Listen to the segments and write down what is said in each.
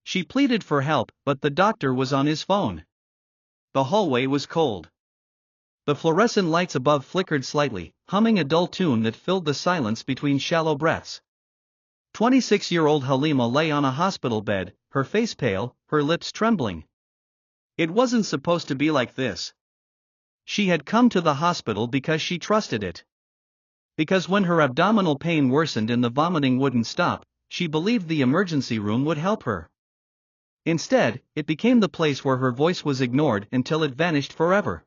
She pleaded for help, but the doctor was on his phone. The hallway was cold. The fluorescent lights above flickered slightly, humming a dull tune that filled the silence between shallow breaths. 26-year-old Halima lay on a hospital bed, her face pale, her lips trembling. It wasn't supposed to be like this. She had come to the hospital because she trusted it. Because when her abdominal pain worsened and the vomiting wouldn't stop, she believed the emergency room would help her. Instead, it became the place where her voice was ignored until it vanished forever.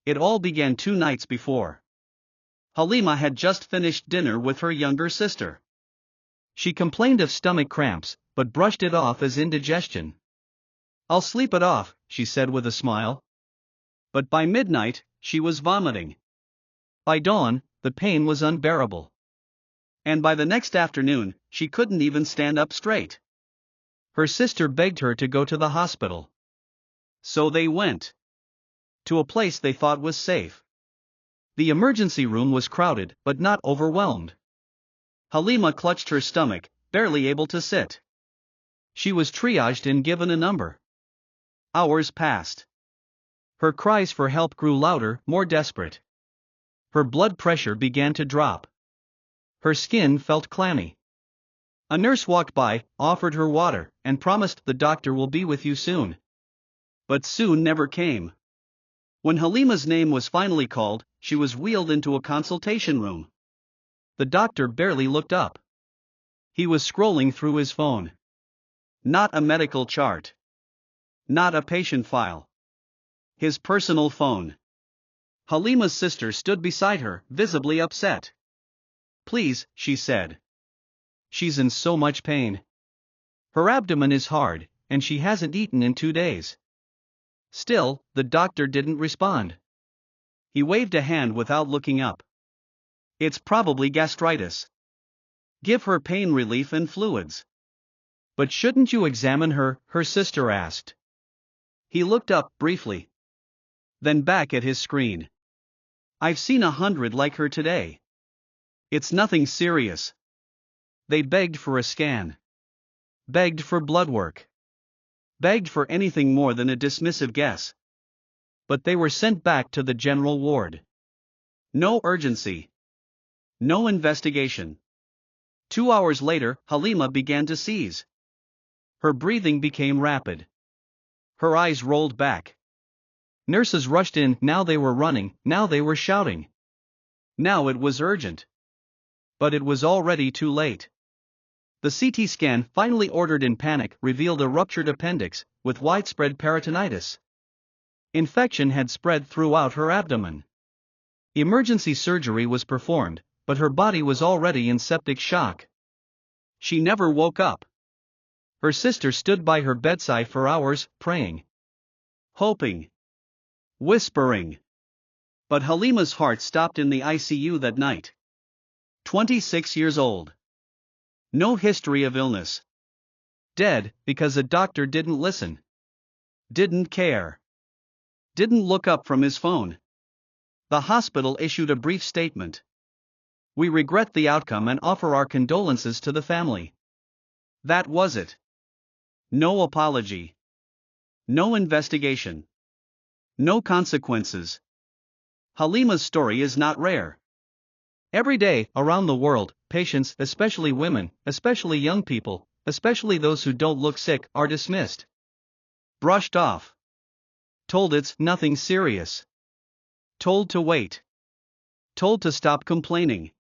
It all began 2 nights before. Halima had just finished dinner with her younger sister. She complained of stomach cramps, but brushed it off as indigestion. "I'll sleep it off," she said with a smile. But by midnight, she was vomiting. By dawn, the pain was unbearable. And by the next afternoon, she couldn't even stand up straight. Her sister begged her to go to the hospital. So they went. To a place they thought was safe. The emergency room was crowded, but not overwhelmed. Halima clutched her stomach, barely able to sit. She was triaged and given a number. Hours passed. Her cries for help grew louder, more desperate. Her blood pressure began to drop. Her skin felt clammy. A nurse walked by, offered her water, and promised the doctor will be with you soon. But soon never came. When Halima's name was finally called, she was wheeled into a consultation room. The doctor barely looked up. He was scrolling through his phone. Not a medical chart. Not a patient file. His personal phone. Halima's sister stood beside her, visibly upset. "Please," she said. "She's in so much pain. Her abdomen is hard, and she hasn't eaten in 2 days." Still, the doctor didn't respond. He waved a hand without looking up. "It's probably gastritis. Give her pain relief and fluids." "But shouldn't you examine her?" her sister asked. He looked up briefly. Then back at his screen. "I've seen 100 like her today. It's nothing serious." They begged for a scan. Begged for blood work. Begged for anything more than a dismissive guess. But they were sent back to the general ward. No urgency. No investigation. 2 hours later, Halima began to seize. Her breathing became rapid. Her eyes rolled back. Nurses rushed in, now they were running, now they were shouting. Now it was urgent. But it was already too late. The CT scan, finally ordered in panic, revealed a ruptured appendix, with widespread peritonitis. Infection had spread throughout her abdomen. Emergency surgery was performed, but her body was already in septic shock. She never woke up. Her sister stood by her bedside for hours, praying. Hoping. Whispering. But Halima's heart stopped in the ICU that night. 26 years old. No history of illness. Dead, because a doctor didn't listen. Didn't care. Didn't look up from his phone. The hospital issued a brief statement. "We regret the outcome and offer our condolences to the family." That was it. No apology. No investigation. No consequences. Halima's story is not rare. Every day, around the world, patients, especially women, especially young people, especially those who don't look sick, are dismissed. Brushed off. Told it's nothing serious. Told to wait. Told to stop complaining.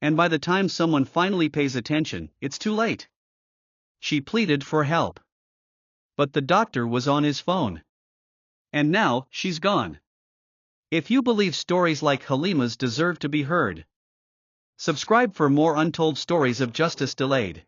And by the time someone finally pays attention, it's too late. She pleaded for help. But the doctor was on his phone. And now, she's gone. If you believe stories like Halima's deserve to be heard, subscribe for more untold stories of justice delayed.